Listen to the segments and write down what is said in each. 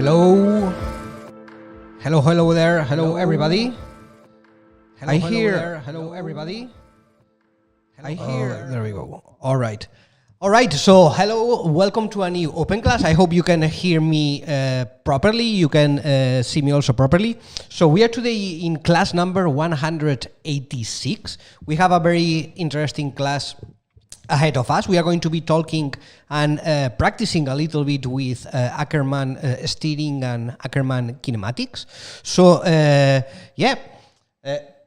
Hello. Hello there. Hello everybody. I hear. Hello everybody. I hear. There we go. All right. So hello, welcome to a new open class. I hope you can hear me properly. You can see me also properly. So we are today in class number 186. We have a very interesting class ahead of us. We are going to be talking and practicing a little bit with Ackermann steering and Ackermann kinematics. So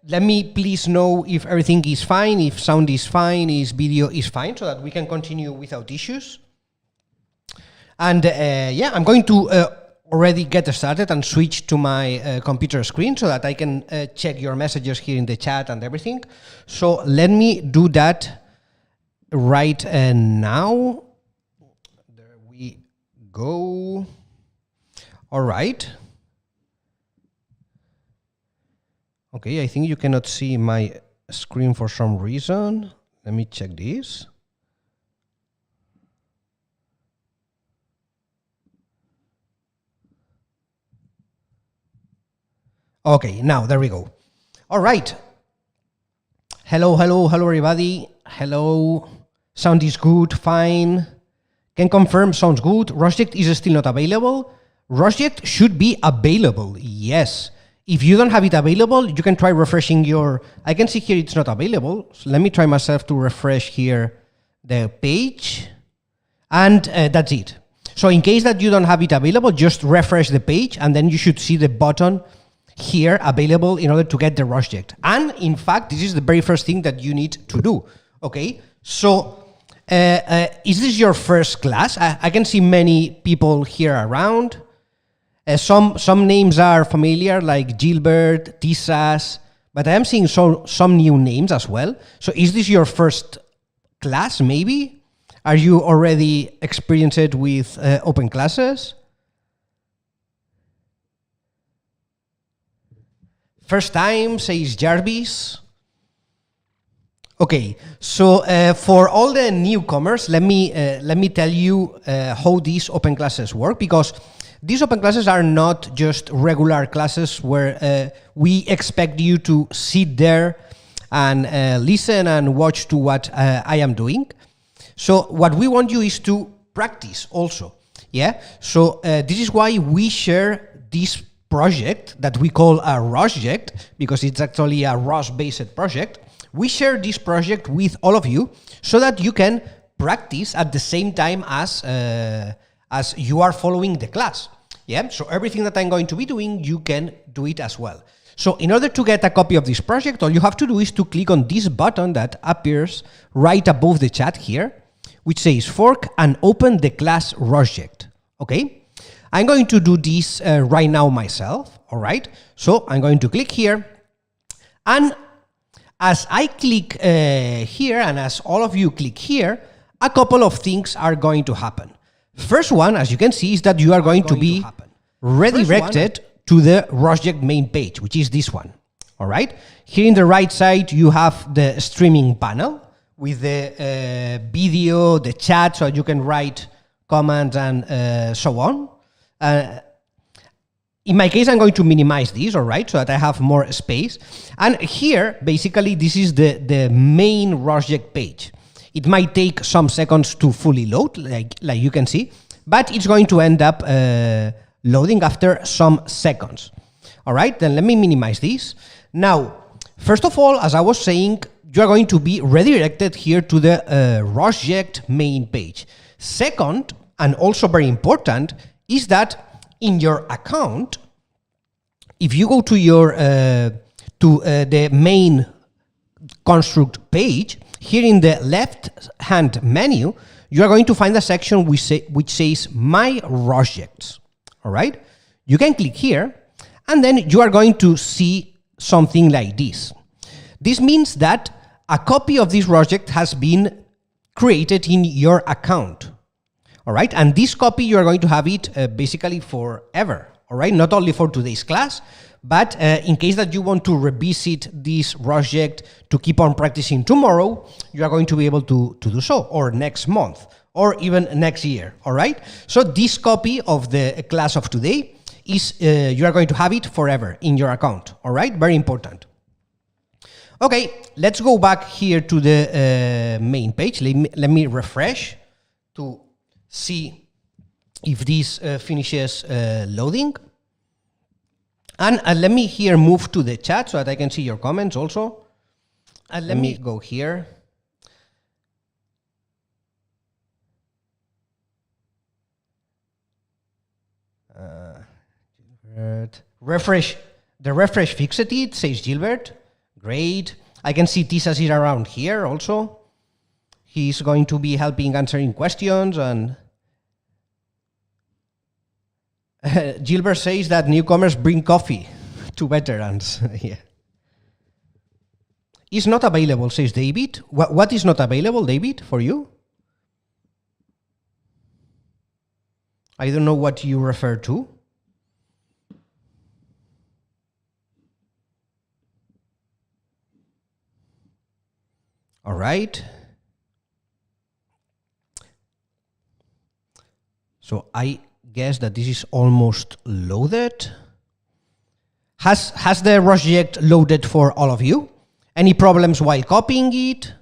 let me please know if everything is fine, if sound is fine, if video is fine, so that we can continue without issues. And I'm going to already get started and switch to my computer screen so that I can check your messages here in the chat and everything. So let me do that right now. There we go. All right. Okay, I think you cannot see my screen for some reason. Let me check this. Okay, now there we go. All right. Hello everybody. Hello. Sound is good, fine. Can confirm, sounds good. ROSject is still not available. ROSject should be available, yes. If you don't have it available, you can try refreshing your... I can see here it's not available. So let me try myself to refresh here the page. And that's it. So in case that you don't have it available, just refresh the page and then you should see the button here available in order to get the ROSject. And in fact, this is the very first thing that you need to do. Okay, so is this your first class? I can see many people here around. Some names are familiar, like Gilbert, Tisas, but I am seeing some new names as well. So is this your first class, maybe? Are you already experienced with open classes? First time, says Jarvis. Okay, so for all the newcomers, let me tell you how these open classes work, because these open classes are not just regular classes where we expect you to sit there and listen and watch to what I am doing. So what we want you is to practice also. Yeah. So this is why we share this project that we call a ROSject, because it's actually a ROS-based project. We share this project with all of you so that you can practice at the same time as you are following the class. Yeah, so everything that I'm going to be doing, you can do it as well. So in order to get a copy of this project, all you have to do is to click on this button that appears right above the chat here, which says fork and open the class ROSject. Okay, I'm going to do this right now myself. All right, so I'm going to click here, and as I click here, and as all of you click here, a couple of things are going to happen. First one, as you can see, is that you are going to be redirected to the ROSject main page, which is this one. All right. Here in the right side, you have the streaming panel with the video, the chat, so you can write comments and so on. In my case, I'm going to minimize this, all right, so that I have more space. And here, basically, this is the main ROSject page. It might take some seconds to fully load, like you can see, but it's going to end up loading after some seconds. All right, then let me minimize this. Now, first of all, as I was saying, you are going to be redirected here to the ROSject main page. Second, and also very important, is that in your account, if you go to your the main construct page, here in the left-hand menu, you are going to find a section which says My ROSjects. All right? You can click here, and then you are going to see something like this. This means that a copy of this ROSject has been created in your account. All right? And this copy, you are going to have it basically forever. All right? Not only for today's class, but in case that you want to revisit this ROSject to keep on practicing tomorrow, you are going to be able to do so, or next month, or even next year, all right? So this copy of the class of today is, you are going to have it forever in your account, all right? Very important. Okay, let's go back here to the main page. Let me refresh to see if this finishes loading. And let me here move to the chat so that I can see your comments also. And let me go here. Refresh, the refresh fixed it, says Gilbert. Great. I can see Tisas is around here also. He's going to be helping answering questions, and Gilbert says that newcomers bring coffee to veterans. Yeah. Is not available, says David. What is not available, David, for you? I don't know what you refer to. All right. So I guess that this is almost loaded. Has the project loaded for all of you? Any problems while copying it?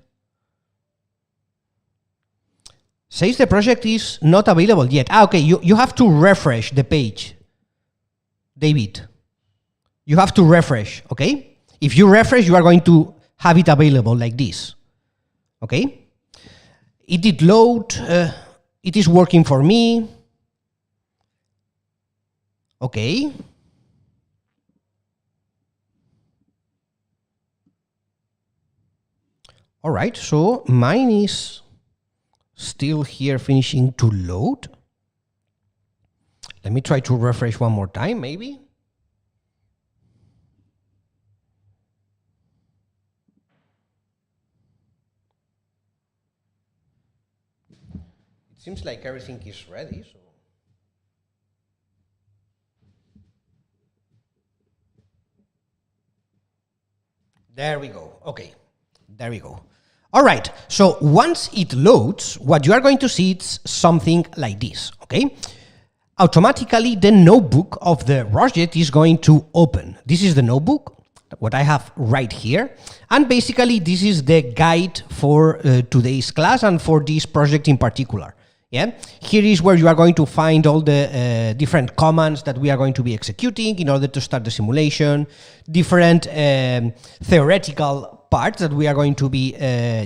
Says the project is not available yet. Okay, you have to refresh the page, David. You have to refresh, okay? If you refresh, you are going to have it available like this. Okay, it did load, it is working for me. Okay. All right, so mine is still here finishing to load. Let me try to refresh one more time, maybe. Seems like everything is ready, so. There we go. Okay, there we go. All right, so once it loads, what you are going to see is something like this, okay? Automatically, the notebook of the project is going to open. This is the notebook, what I have right here. And basically, this is the guide for today's class and for this project in particular. Yeah, here is where you are going to find all the different commands that we are going to be executing in order to start the simulation, different theoretical parts that we are going to be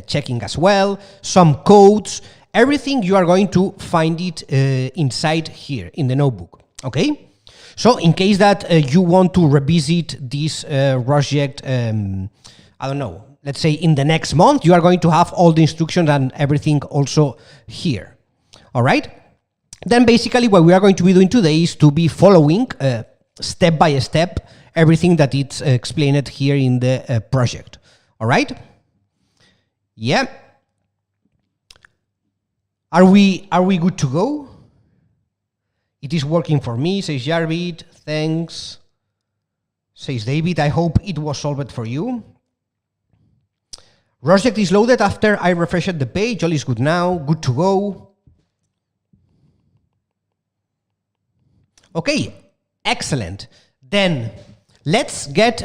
checking as well, some codes, everything you are going to find it inside here in the notebook, okay? So in case that you want to revisit this project, I don't know, let's say in the next month, you are going to have all the instructions and everything also here. All right, then basically what we are going to be doing today is to be following step by step everything that it's explained here in the project. All right, yeah. Are we good to go? It is working for me, says Jarvid. Thanks, says David. I hope it was solved for you. Project is loaded after I refreshed the page. All is good now. Good to go. Okay, excellent. Then let's get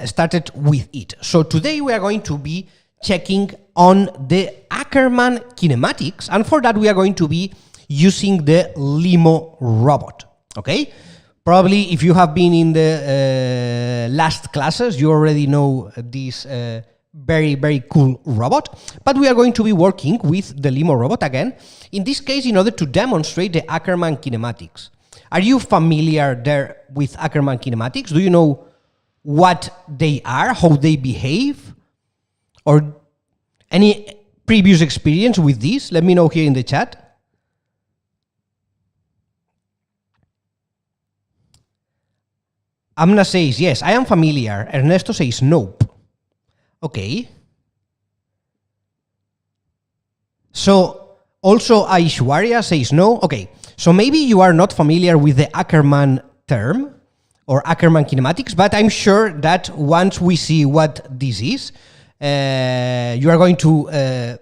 started with it. So today we are going to be checking on the Ackermann kinematics, and for that we are going to be using the LIMO robot. Okay, probably if you have been in the last classes, you already know this very cool robot, but we are going to be working with the LIMO robot again, in this case in order to demonstrate the Ackermann kinematics. Are you familiar there with Ackermann kinematics? Do you know what they are, how they behave, or any previous experience with this? Let me know here in the chat. Amna says, yes, I am familiar. Ernesto says, nope. Okay. So also Aishwarya says no. Okay. So maybe you are not familiar with the Ackermann term or Ackermann kinematics, but I'm sure that once we see what this is, you are going to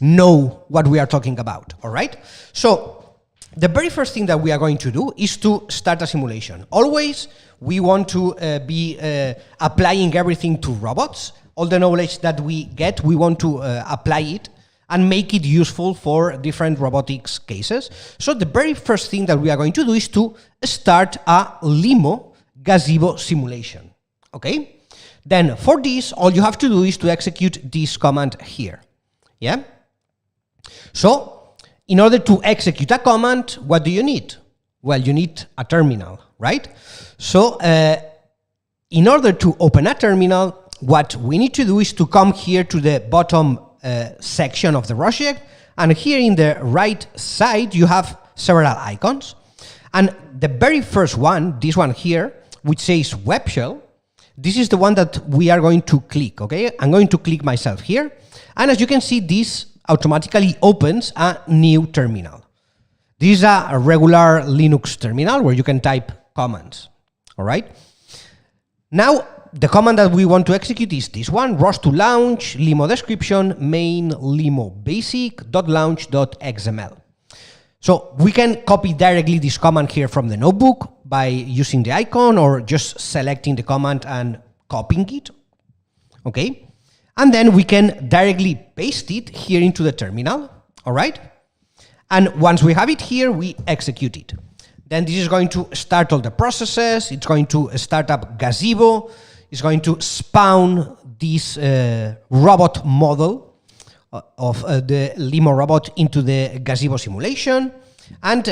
know what we are talking about, all right? So the very first thing that we are going to do is to start a simulation. Always we want to be applying everything to robots. All the knowledge that we get, we want to apply it and make it useful for different robotics cases. So the very first thing that we are going to do is to start a LIMO Gazebo simulation, okay? Then for this, all you have to do is to execute this command here, yeah? So in order to execute a command, what do you need? Well, you need a terminal, right? So in order to open a terminal, what we need to do is to come here to the bottom section of the project, and here in the right side you have several icons, and the very first one, this one here, which says web shell, this is the one that we are going to click, okay? I'm going to click myself here, and as you can see, this automatically opens a new terminal. This is a regular Linux terminal where you can type commands, all right? Now, the command that we want to execute is this one, ROS2 launch, LIMO description, main LIMO basic.launch.xml. So we can copy directly this command here from the notebook by using the icon or just selecting the command and copying it, okay? And then we can directly paste it here into the terminal, all right? And once we have it here, we execute it. Then this is going to start all the processes, it's going to start up Gazebo, it's going to spawn this robot model of the LIMO robot into the Gazebo simulation, and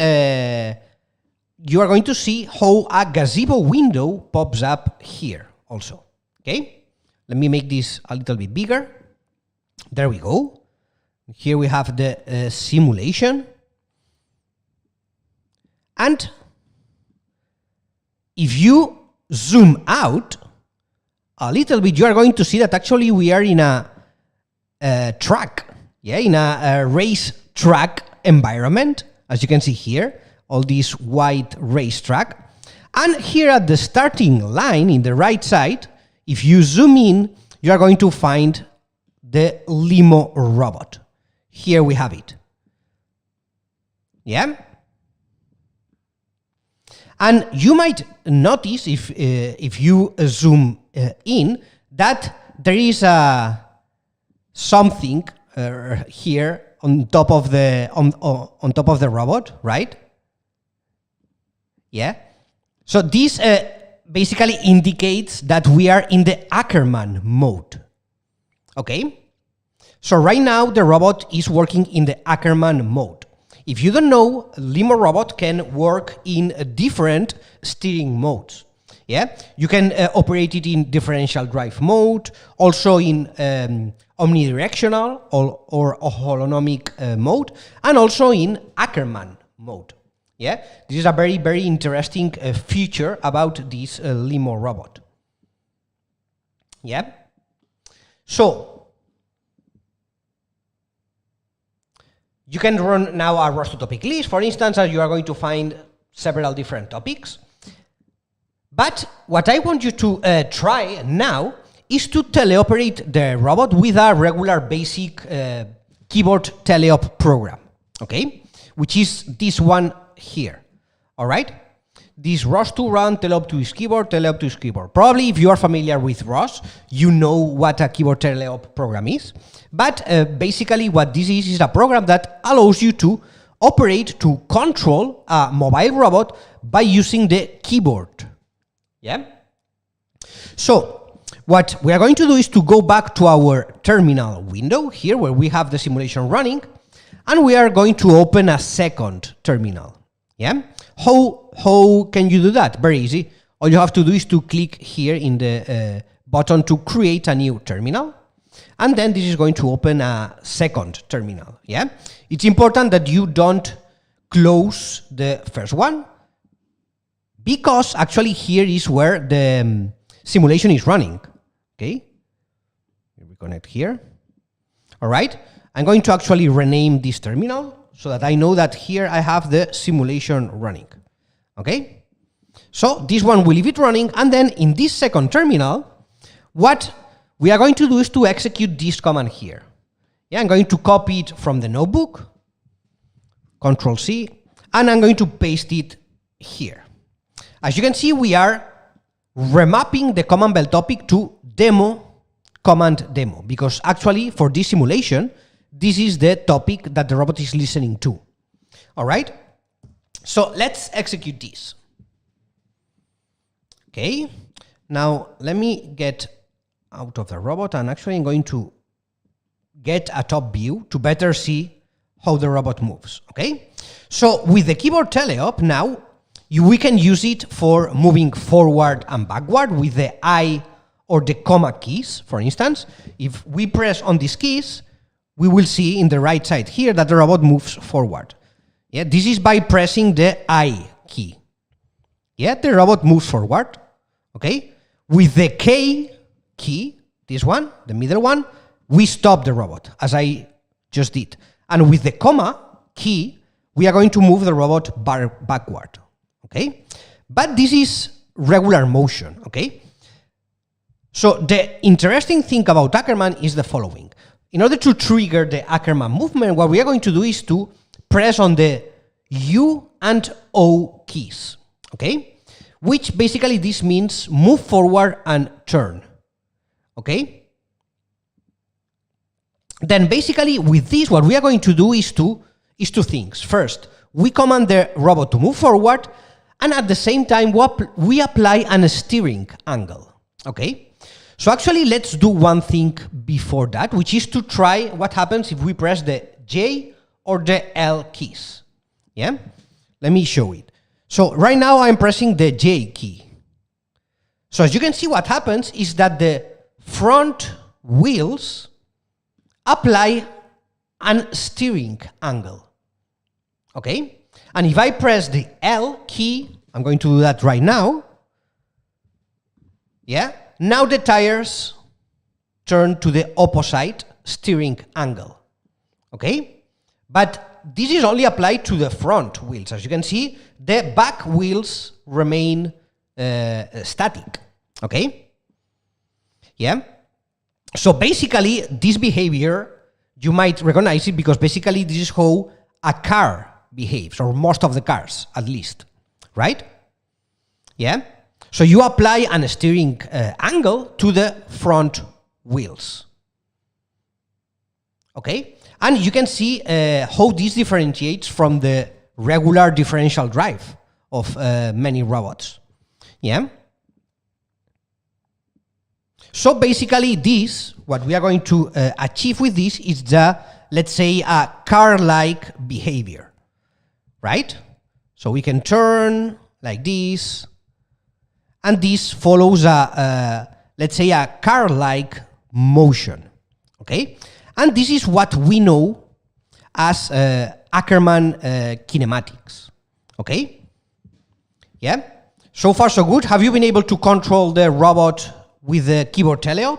you are going to see how a Gazebo window pops up here also, okay? Let me make this a little bit bigger. There we go. Here we have the simulation. And if you zoom out a little bit, you are going to see that actually we are in a track, yeah, in a race track environment, as you can see here, all this white race track. And here at the starting line, in the right side, if you zoom in, you are going to find the LIMO robot. Here we have it. Yeah? And you might notice, if you zoom in, that there is something here on top of the on top of the robot, right? Yeah. So this basically indicates that we are in the Ackermann mode. Okay. So right now the robot is working in the Ackermann mode. If you don't know, LIMO robot can work in different steering modes. Yeah, you can operate it in differential drive mode, also in omnidirectional or holonomic mode, and also in Ackermann mode. Yeah, this is a very, very interesting feature about this LIMO robot. Yeah, so you can run now a ROS2 topic list, for instance, and you are going to find several different topics. But what I want you to try now is to teleoperate the robot with a regular basic keyboard teleop program, okay? Which is this one here, all right? This ROS2 run teleop to keyboard, teleop to keyboard. Probably if you are familiar with ROS, you know what a keyboard teleop program is. But basically what this is a program that allows you to operate, to control a mobile robot by using the keyboard. Yeah? So what we are going to do is to go back to our terminal window here where we have the simulation running, and we are going to open a second terminal. Yeah? How can you do that? Very easy. All you have to do is to click here in the button to create a new terminal, and then this is going to open a second terminal. Yeah? It's important that you don't close the first one, because actually here is where the simulation is running. Okay, we connect here. All right, I'm going to actually rename this terminal so that I know that here I have the simulation running. Okay, so this one will leave it running, and then in this second terminal, what we are going to do is to execute this command here. Yeah, I'm going to copy it from the notebook, Control C, and I'm going to paste it here. As you can see, we are remapping the command belt topic to demo, command demo, because actually for this simulation, this is the topic that the robot is listening to. All right? So let's execute this. Okay, now let me get out of the robot, and actually I'm going to get a top view to better see how the robot moves, okay? So with the keyboard teleop now, we can use it for moving forward and backward with the I or the comma keys, for instance. If we press on these keys, we will see in the right side here that the robot moves forward. Yeah, this is by pressing the I key. Yeah, the robot moves forward, okay? With the K key, this one, the middle one, we stop the robot, as I just did. And with the comma key, we are going to move the robot backward, okay? But this is regular motion, okay? So the interesting thing about Ackermann is the following. In order to trigger the Ackermann movement, what we are going to do is to press on the U and O keys, okay? Which basically this means move forward and turn, okay? Then basically with this, what we are going to do is two things. First, we command the robot to move forward, and at the same time, we apply a steering angle, okay? So actually, let's do one thing before that, which is to try what happens if we press the J or the L keys, yeah? Let me show it. So right now, I'm pressing the J key. So as you can see, what happens is that the front wheels apply a steering angle, okay? And if I press the L key, I'm going to do that right now, yeah? Now the tires turn to the opposite steering angle, okay? But this is only applied to the front wheels. As you can see, the back wheels remain static, okay? Yeah? So basically, this behavior, you might recognize it because basically this is how a car behaves, or most of the cars, at least, right? Yeah? So you apply a steering angle to the front wheels, okay? And you can see how this differentiates from the regular differential drive of many robots, yeah? So basically this, what we are going to achieve with this is the, let's say, a car-like behavior, right? So we can turn like this, and this follows let's say, a car-like motion, okay? And this is what we know as Ackermann kinematics, okay? Yeah? So far so good. Have you been able to control the robot with the keyboard teleop?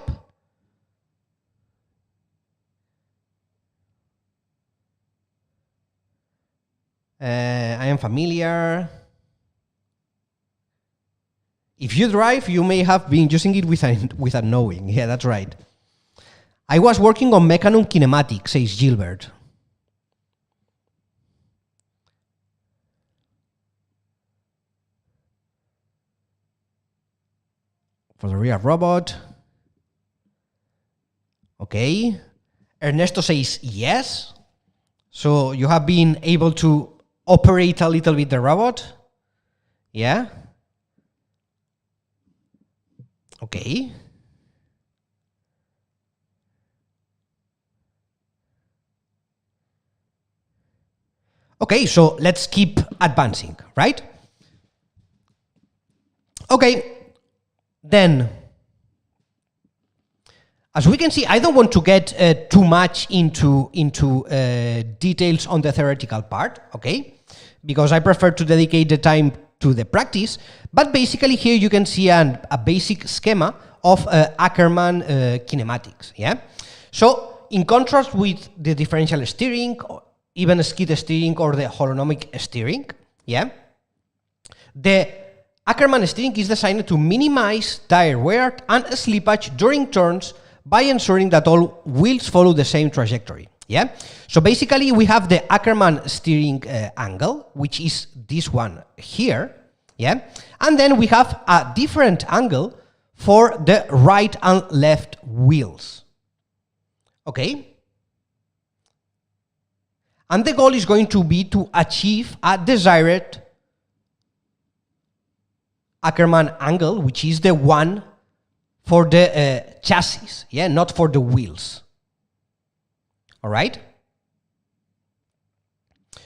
I am familiar. If you drive, you may have been using it without knowing. Yeah, that's right. I was working on Mechanon Kinematics, says Gilbert. For the real robot. Okay. Ernesto says yes. So you have been able to operate a little bit the robot. Yeah. Okay. Okay, so let's keep advancing, right? Okay. Then, as we can see, I don't want to get too much into details on the theoretical part, okay? Because I prefer to dedicate the time to the practice. But basically here you can see a basic schema of Ackermann kinematics, yeah? So, in contrast with the differential steering, or even skid steering or the holonomic steering, yeah? The Ackermann steering is designed to minimize tire wear and slippage during turns by ensuring that all wheels follow the same trajectory. Yeah. So basically, we have the Ackermann steering angle, which is this one here. Yeah. And then we have a different angle for the right and left wheels. Okay. And the goal is going to be to achieve a desired Ackermann angle, which is the one for the chassis, yeah, not for the wheels. All right?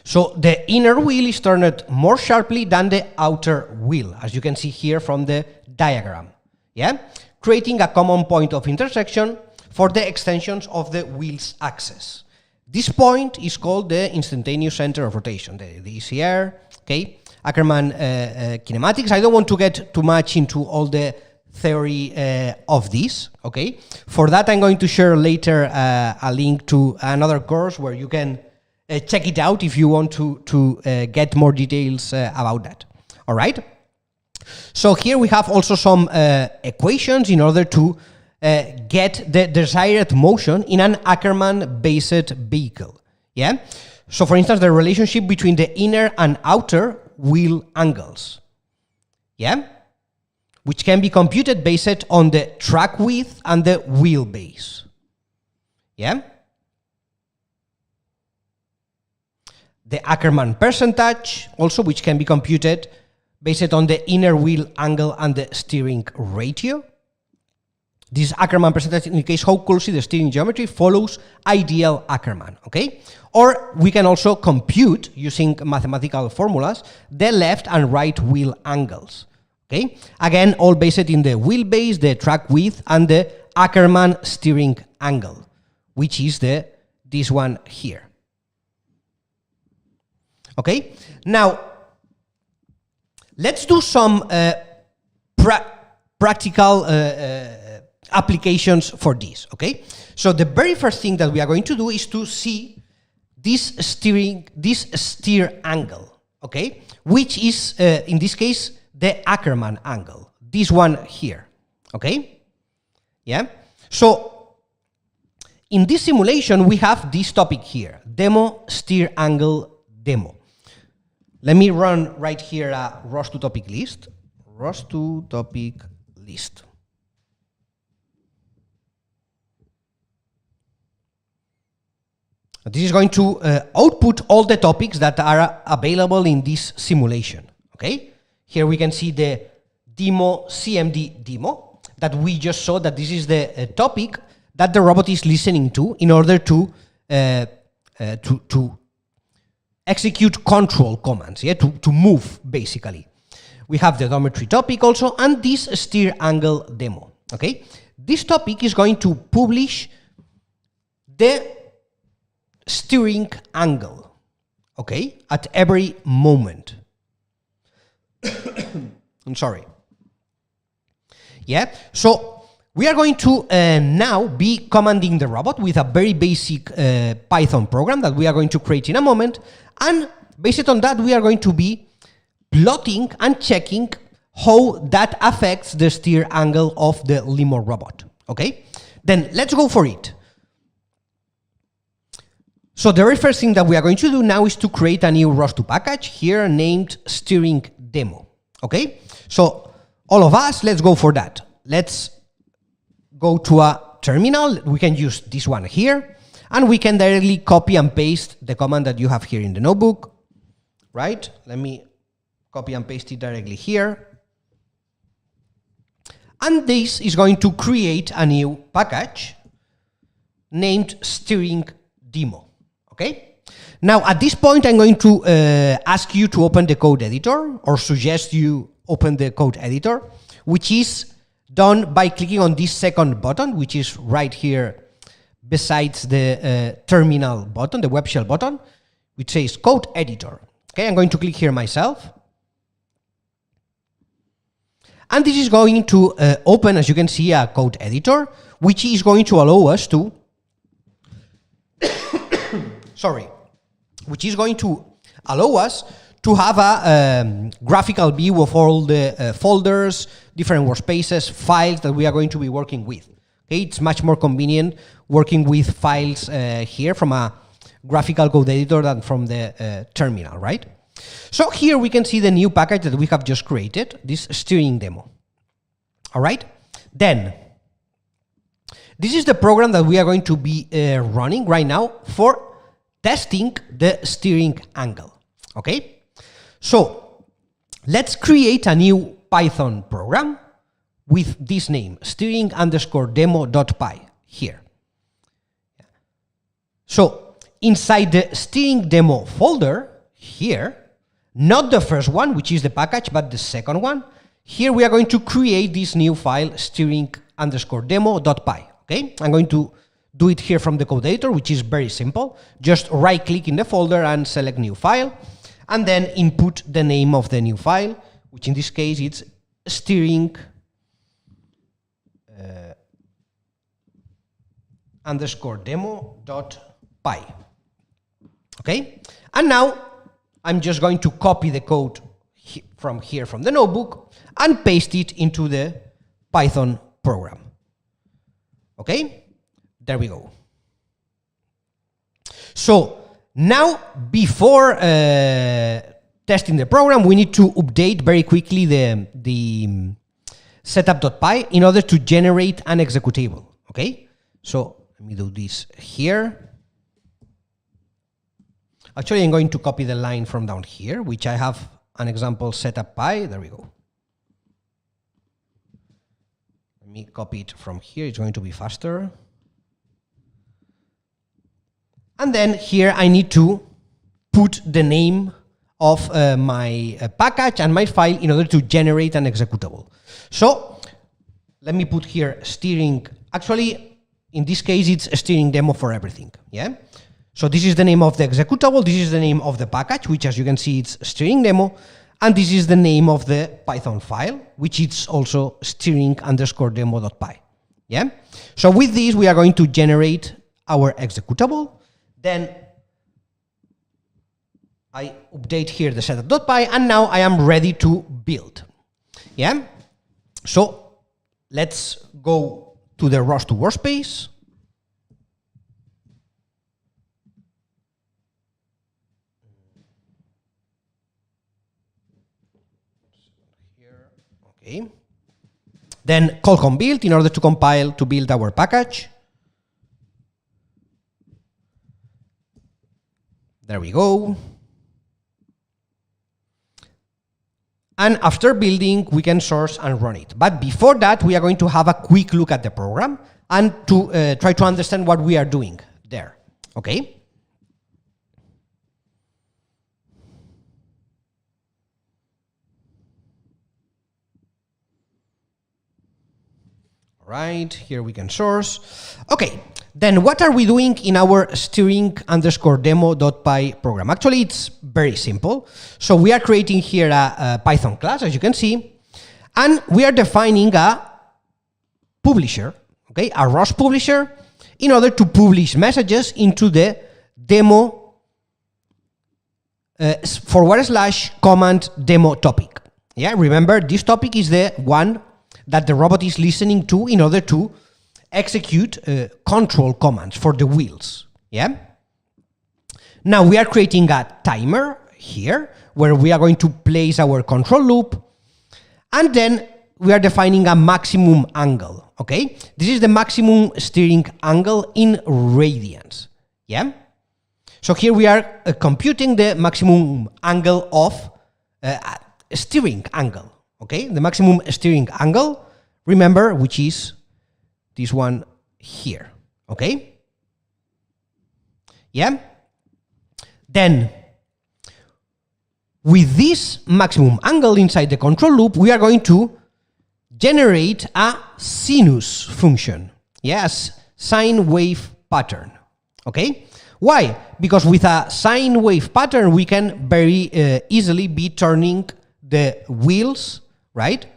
So the inner wheel is turned more sharply than the outer wheel, as you can see here from the diagram, yeah? Creating a common point of intersection for the extensions of the wheel's axis. This point is called the instantaneous center of rotation, the ECR, okay? Ackermann kinematics. I don't want to get too much into all the theory of this, okay? For that, I'm going to share later a link to another course where you can check it out if you want to get more details about that, all right? So here we have also some equations in order to get the desired motion in an Ackermann-based vehicle, yeah? So for instance, the relationship between the inner and outer wheel angles, yeah? Which can be computed based on the track width and the wheelbase, yeah? The Ackermann percentage, also, which can be computed based on the inner wheel angle and the steering ratio. This Ackermann percentage indicates how closely the steering geometry follows ideal Ackermann, okay? Or we can also compute, using mathematical formulas, the left and right wheel angles, okay? Again, all based in the wheelbase, the track width, and the Ackermann steering angle, which is this one here. Okay? Now, let's do some practical applications for this, okay? So the very first thing that we are going to do is to see this steer angle, okay? Which is, in this case, the Ackermann angle, this one here, okay? Yeah? So, in this simulation, we have this topic here, demo steer angle demo. Let me run right here a ROS2 topic list, ROS2 topic list. This is going to output all the topics that are available in this simulation, okay? Here we can see the demo, CMD demo, that we just saw that this is the topic that the robot is listening to in order to execute control commands, yeah, to move, basically. We have the odometry topic also, and this steer angle demo, okay? This topic is going to publish the steering angle, okay, at every moment. I'm sorry. Yeah, so we are going to now be commanding the robot with a very basic Python program that we are going to create in a moment, and based on that, we are going to be plotting and checking how that affects the steer angle of the LIMO robot, okay? Then let's go for it. So the very first thing that we are going to do now is to create a new ROS2 package here named steering demo, okay? So all of us, let's go for that. Let's go to a terminal. We can use this one here, and we can directly copy and paste the command that you have here in the notebook, right? Let me copy and paste it directly here. And this is going to create a new package named steering demo. Okay? Now, at this point, I'm going to ask you to open the code editor, or suggest you open the code editor, which is done by clicking on this second button, which is right here besides the terminal button, the web shell button, which says code editor. Okay, I'm going to click here myself. And this is going to open, as you can see, a code editor, which is going to allow us to which is going to allow us to have a graphical view of all the folders, different workspaces, files that we are going to be working with. Okay, it's much more convenient working with files here from a graphical code editor than from the terminal, right? So here we can see the new package that we have just created, this steering demo. All right, then this is the program that we are going to be running right now for testing the steering angle. Okay, so let's create a new Python program with this name, steering_demo.py here. So inside the steering demo folder here, not the first one, which is the package, but the second one, here we are going to create this new file, steering_demo.py. Okay, I'm going to do it here from the code editor, which is very simple. Just right click in the folder and select new file, and then input the name of the new file, which in this case it's steering_demo.py. Okay, and now I'm just going to copy the code from here from the notebook and paste it into the Python program. Okay, there we go. So now, before testing the program, we need to update very quickly the setup.py in order to generate an executable. Okay, so let me do this here. Actually, I'm going to copy the line from down here, which I have an example setup.py. There we go. Let me copy it from here. It's going to be faster. And then here I need to put the name of my package and my file in order to generate an executable. So let me put here steering. Actually, in this case, it's a steering demo for everything. Yeah. So this is the name of the executable. This is the name of the package, which, as you can see, it's steering demo. And this is the name of the Python file, which is also steering_demo.py. Yeah. So with this, we are going to generate our executable. Then I update here the setup.py, and now I am ready to build. Yeah. So let's go to the ROS2 workspace. Okay. Then call build in order to compile to build our package. There we go. And after building, we can source and run it. But before that, we are going to have a quick look at the program and to try to understand what we are doing there. Okay. Right, here we can source. Okay, then what are we doing in our steering_demo.py program? Actually, it's very simple. So we are creating here a Python class, as you can see, and we are defining a publisher, okay, a ROS publisher, in order to publish messages into the demo /command demo topic. Yeah, remember, this topic is the one that the robot is listening to in order to execute control commands for the wheels. Yeah. Now we are creating a timer here where we are going to place our control loop, and then we are defining a maximum angle. Okay, this is the maximum steering angle in radians. Yeah. So here we are computing the maximum angle of steering angle. Okay, the maximum steering angle, remember, which is this one here. Okay? Yeah? Then, with this maximum angle inside the control loop, we are going to generate a sinus function. Yes, sine wave pattern. Okay? Why? Because with a sine wave pattern, we can very easily be turning the wheels, right,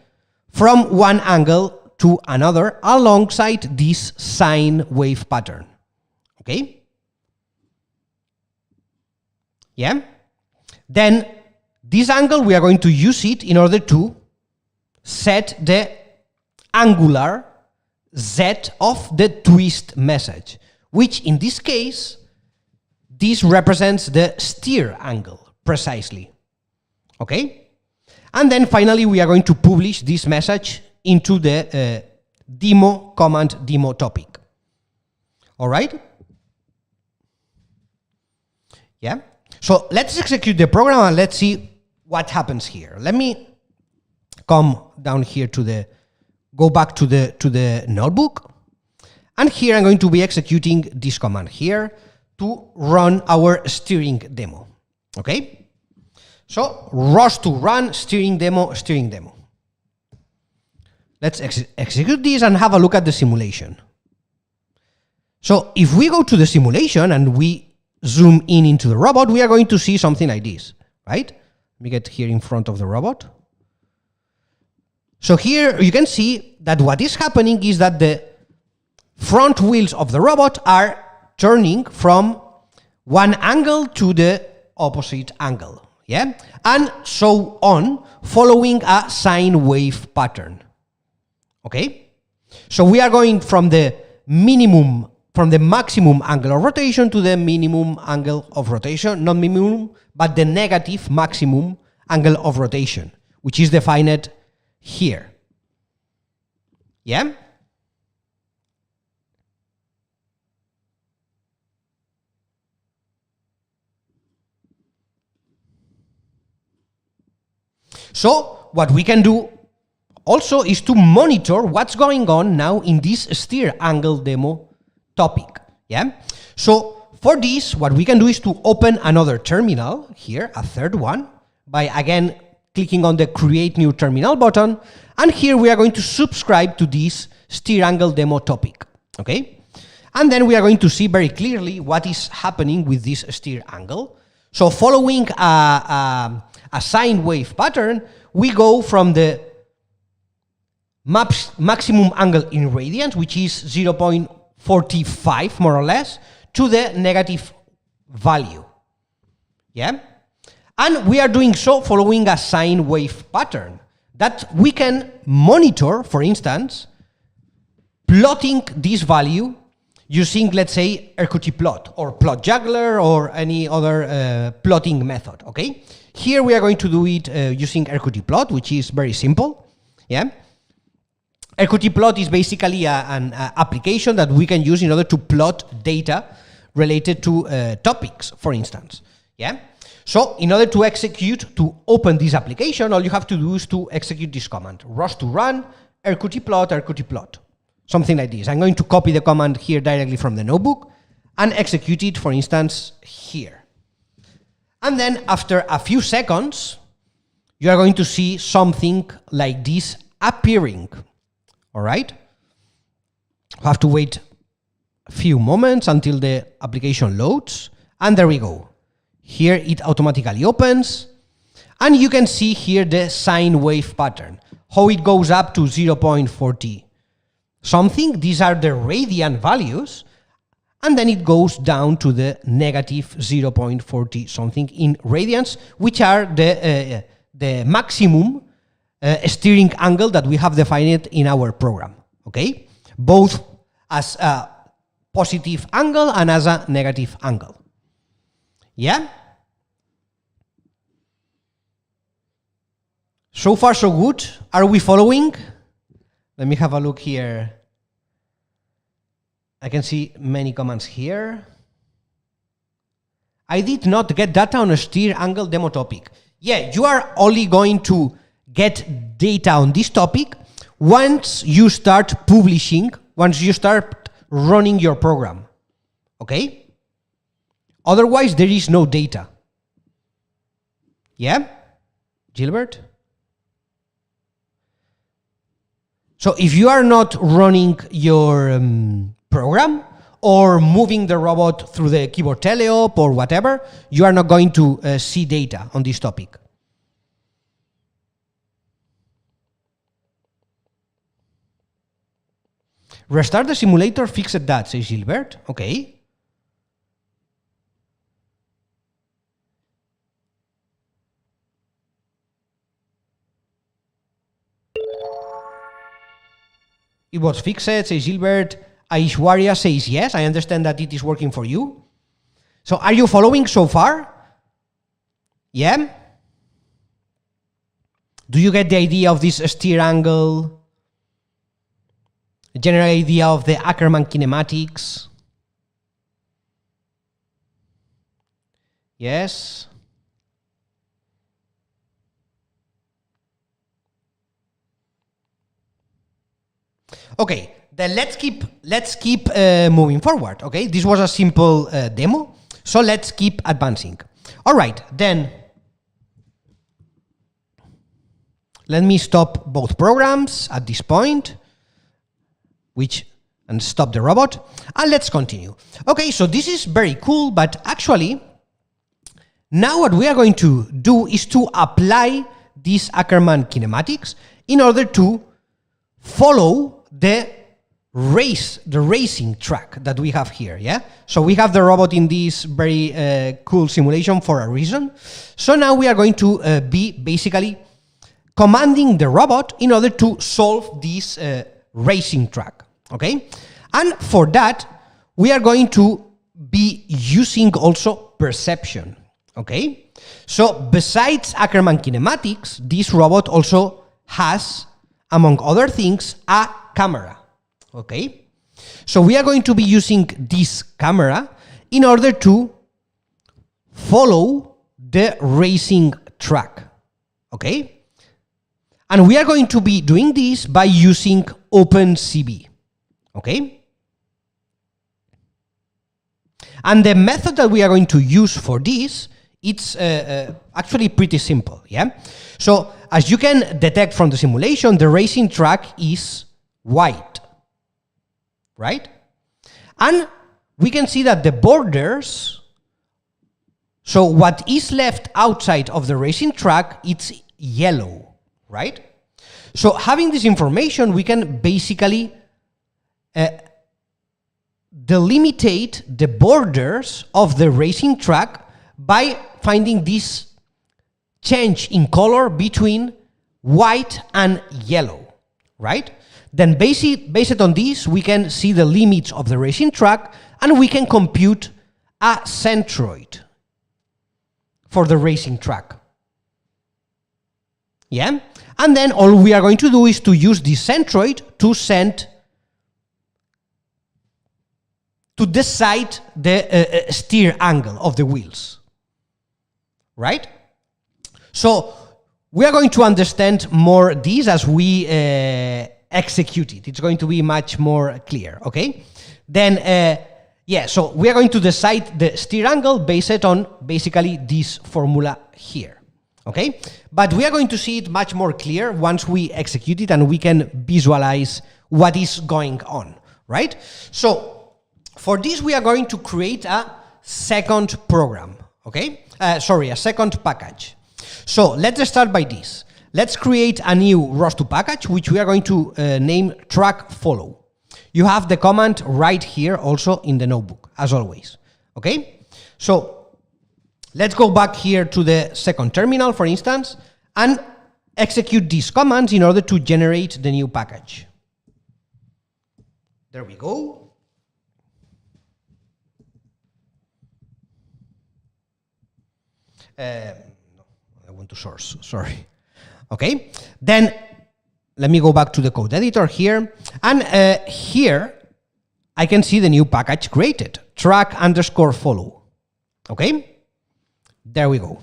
from one angle to another alongside this sine wave pattern. Okay? Yeah? Then this angle, we are going to use it in order to set the angular Z of the twist message, which in this case, this represents the steer angle precisely. Okay? And then finally, we are going to publish this message into the demo command demo topic. All right? Yeah? So let's execute the program and let's see what happens here. Let me come down here to the, go back to the notebook. And here I'm going to be executing this command here to run our steering demo. Okay? So ROS2 run steering demo, steering demo. Let's execute this and have a look at the simulation. So if we go to the simulation and we zoom in into the robot, we are going to see something like this, right? Let me get here in front of the robot. So here you can see that what is happening is that the front wheels of the robot are turning from one angle to the opposite angle. Yeah, and so on, following a sine wave pattern. Okay, so we are going from the maximum angle of rotation to the minimum angle of rotation, not minimum, but the negative maximum angle of rotation, which is defined here. Yeah. So what we can do also is to monitor what's going on now in this steer angle demo topic. Yeah. So for this, what we can do is to open another terminal here, a third one, by again clicking on the create new terminal button. And here we are going to subscribe to this steer angle demo topic. Okay. And then we are going to see very clearly what is happening with this steer angle. So following a sine wave pattern, we go from the maximum angle in radians, which is 0.45 more or less, to the negative value. Yeah? And we are doing so following a sine wave pattern that we can monitor, for instance, plotting this value using, let's say, RQT plot or plot juggler or any other plotting method, okay? Here we are going to do it using RQT plot, which is very simple, yeah? RQT plot is basically an application that we can use in order to plot data related to topics, for instance, yeah? So in order to execute, to open this application, all you have to do is to execute this command, ROS2 run, RQT plot, something like this. I'm going to copy the command here directly from the notebook and execute it, for instance, here. And then after a few seconds, you are going to see something like this appearing. All right? You have to wait a few moments until the application loads. And there we go. Here it automatically opens. And you can see here the sine wave pattern, how it goes up to 0.40 something. These are the radian values. And then it goes down to the negative 0.40 something in radians, which are the maximum steering angle that we have defined in our program, okay? Both as a positive angle and as a negative angle. Yeah? So far, so good. Are we following? Let me have a look here. I can see many comments here. I did not get data on a steer angle demo topic. Yeah, you are only going to get data on this topic once you start publishing, once you start running your program. Okay? Otherwise, there is no data. Yeah? Gilbert? So if you are not running your program or moving the robot through the keyboard teleop or whatever, you are not going to see data on this topic. Restart the simulator, fixed that, says Gilbert. Okay. It was fixed, says Gilbert. Aishwarya says yes. I understand that it is working for you. So are you following so far? Yeah? Do you get the idea of this steer angle? General idea of the Ackermann kinematics? Yes? Okay, then let's keep moving forward. Okay, this was a simple demo, so let's keep advancing. All right, then let me stop both programs at this point, and stop the robot, and let's continue. Okay, so this is very cool, but actually, now what we are going to do is to apply this Ackermann kinematics in order to follow the racing track that we have here, yeah? So we have the robot in this very cool simulation for a reason. So now we are going to be basically commanding the robot in order to solve this racing track, okay? And for that, we are going to be using also perception, okay? So besides Ackermann kinematics, this robot also has, among other things, a camera, okay? So we are going to be using this camera in order to follow the racing track, okay? And we are going to be doing this by using OpenCV, okay? And the method that we are going to use for this, it's actually pretty simple, yeah? So as you can detect from the simulation, the racing track is white, right? And we can see that the borders, so what is left outside of the racing track, it's yellow, right? So having this information, we can basically delimitate the borders of the racing track by finding this change in color between white and yellow, right? Then based on this, we can see the limits of the racing track and we can compute a centroid for the racing track. Yeah? And then all we are going to do is to use this centroid to decide the steer angle of the wheels, right? So we are going to understand more this as we execute it. It's going to be much more clear, okay? Then, yeah, so we are going to decide the steer angle based on basically this formula here, okay? But we are going to see it much more clear once we execute it and we can visualize what is going on, right? So for this, we are going to create a second program, okay? A second package. So let's start by this. Let's create a new ROS2 package, which we are going to name track follow. You have the command right here also in the notebook, as always, okay? So let's go back here to the second terminal, for instance, and execute these commands in order to generate the new package. There we go. No, I want to source, sorry. Okay, then let me go back to the code editor here, and here I can see the new package created, track_follow. Okay, there we go.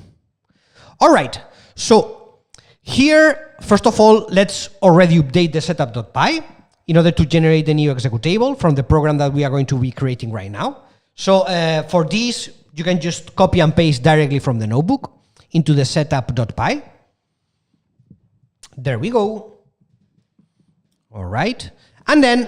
All right, so here, first of all, let's already update the setup.py in order to generate the new executable from the program that we are going to be creating right now. So for this, you can just copy and paste directly from the notebook into the setup.py. There we go. All right. And then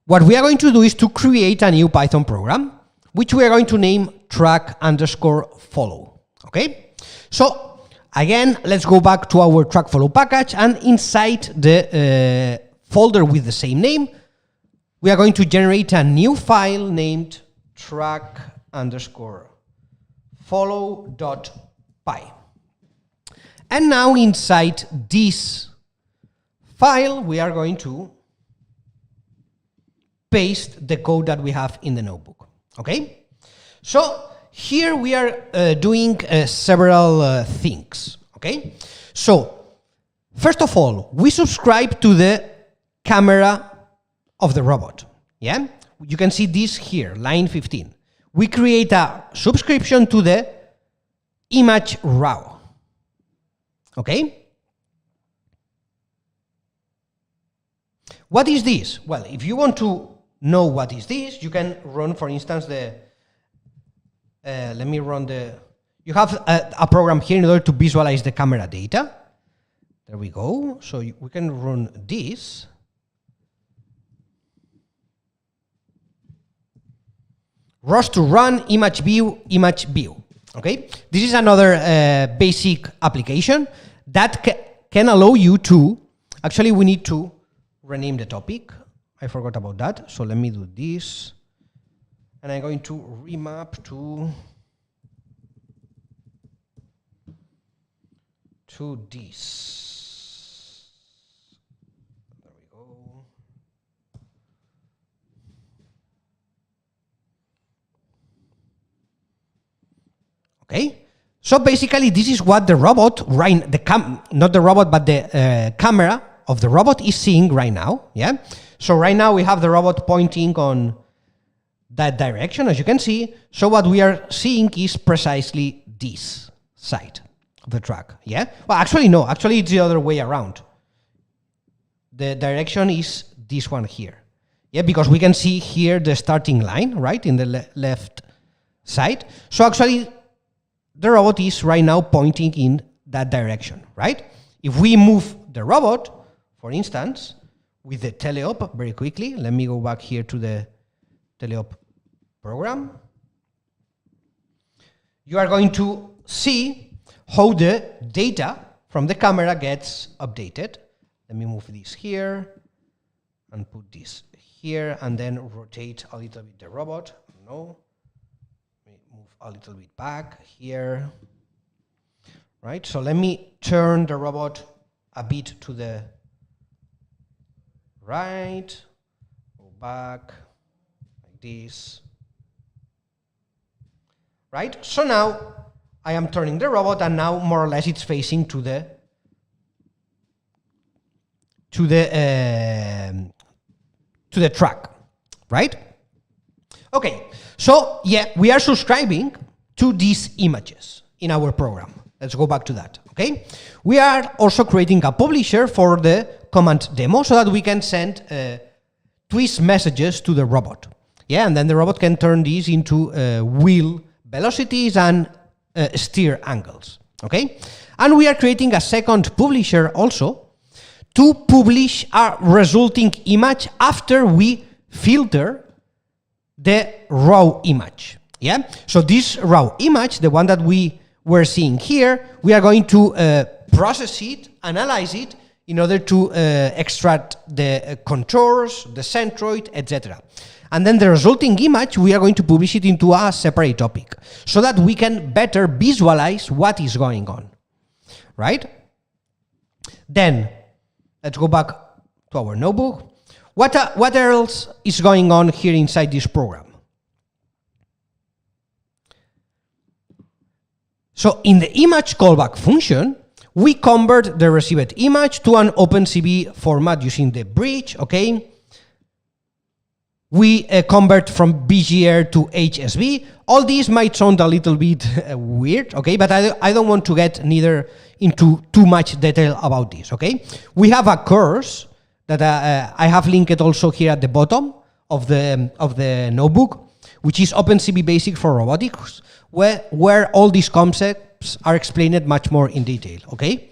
what we are going to do is to create a new Python program, which we are going to name track_follow. Okay. So again, let's go back to our track follow package, and inside the folder with the same name, we are going to generate a new file named track_follow.py. And now inside this file, we are going to paste the code that we have in the notebook, okay? So here we are doing several things, okay? So first of all, we subscribe to the camera of the robot, yeah? You can see this here, line 15. We create a subscription to the image raw, okay? What is this? Well, if you want to know what is this, you can run, for instance, the, let me run the, you have a program here in order to visualize the camera data. There we go. So we can run this. ROS2 run, image view, okay? This is another basic application that can allow you to, actually we need to rename the topic. I forgot about that. So let me do this. And I'm going to remap to this. There we go. Okay. So basically this is what the robot, not the robot, but the camera of the robot is seeing right now, yeah? So right now we have the robot pointing on that direction, as you can see. So what we are seeing is precisely this side of the track, yeah? Well, actually, no, actually it's the other way around. The direction is this one here, yeah? Because we can see here the starting line, right, in the left side. So actually, the robot is right now pointing in that direction, right? If we move the robot, for instance, with the teleop very quickly, let me go back here to the teleop program. You are going to see how the data from the camera gets updated. Let me move this here and put this here and then rotate a little bit the robot. No. Move a little bit back here. Right? So let me turn the robot a bit to the right, go back, like this, right? So now I am turning the robot, and now more or less it's facing to the track, right? Okay, so yeah, we are subscribing to these images in our program. Let's go back to that, okay? We are also creating a publisher for the command demo so that we can send twist messages to the robot. Yeah, and then the robot can turn these into wheel velocities and steer angles, okay? And we are creating a second publisher also to publish a resulting image after we filter the raw image, yeah? So this raw image, the one that we were seeing here, we are going to process it, analyze it, in order to extract the contours, the centroid, etc. And then the resulting image, we are going to publish it into a separate topic, so that we can better visualize what is going on, right? Then, let's go back to our notebook. What else is going on here inside this program? So in the image callback function, we convert the received image to an OpenCV format using the bridge, okay? We convert from BGR to HSV. All these might sound a little bit weird, okay? But I don't want to get neither into too much detail about this, okay? We have a course that I have linked also here at the bottom of the notebook, which is OpenCV Basic for Robotics, where all these concepts are explained much more in detail, okay?